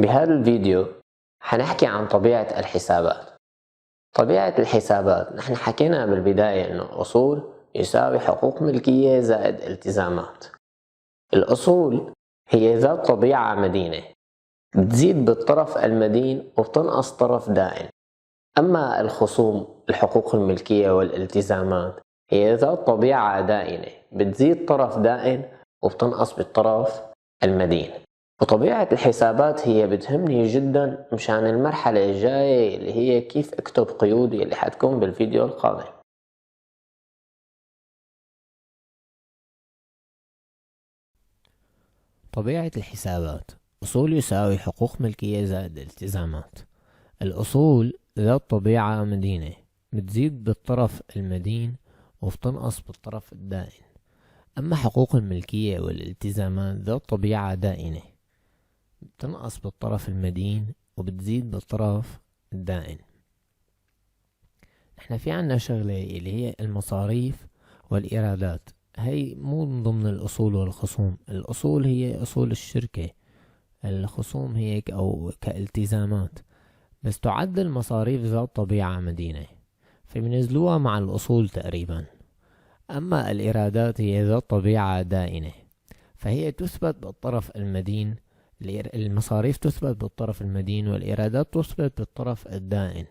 بهذا الفيديو حنحكي عن طبيعة الحسابات. طبيعة الحسابات نحن حكينا بالبداية إنه أصول يساوي حقوق ملكية زائد التزامات. الأصول هي ذات طبيعة مدينة، بتزيد بالطرف المدين وبتنقص طرف دائن. أما الخصوم الحقوق الملكية والالتزامات هي ذات طبيعة دائنة، بتزيد طرف دائن وبتنقص بالطرف المدين. وطبيعة الحسابات هي بتهمني جدا مشان المرحلة الجاية اللي هي كيف اكتب قيودي اللي حتكون بالفيديو القادم. طبيعة الحسابات: أصول يساوي حقوق ملكية زائد التزامات. الأصول ذات طبيعة مدينة، بتزيد بالطرف المدين وبتنقص بالطرف الدائن. أما حقوق الملكية والالتزامات ذات طبيعة دائنة، بتنقص بالطرف المدين وبتزيد بالطرف الدائن. احنا في عنا شغلة اللي هي المصاريف والإيرادات، هي مو من ضمن الأصول والخصوم. الأصول هي أصول الشركة، الخصوم هي أو كالتزامات، بس تعد المصاريف ذات طبيعة مدينة فبنزلوها مع الأصول تقريبا. أما الإيرادات هي ذات طبيعة دائنة، فهي تثبت بالطرف المدين. المصاريف تثبت بالطرف المدين والإيرادات تثبت بالطرف الدائن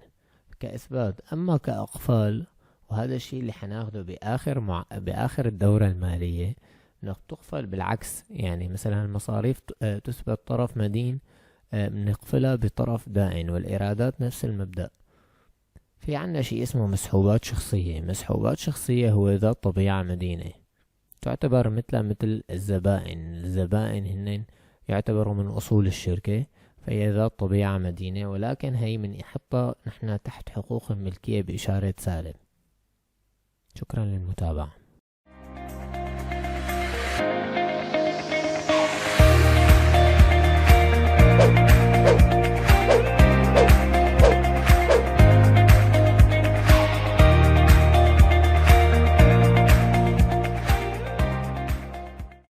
كإثبات. أما كأقفال، وهذا الشيء اللي حناخده بآخر الدورة المالية، انك تقفل بالعكس. يعني مثلا المصاريف تثبت طرف مدين، بنقفلها بطرف دائن، والإيرادات نفس المبدأ. في عنا شيء اسمه مسحوبات شخصية. مسحوبات شخصية هو ذات طبيعة مدينة، تعتبر مثل الزبائن هن يعتبروا من أصول الشركة، فهي ذات طبيعة مدينة، ولكن هي من يحطها نحن تحت حقوق الملكية بإشارة سالب. شكرا للمتابعة.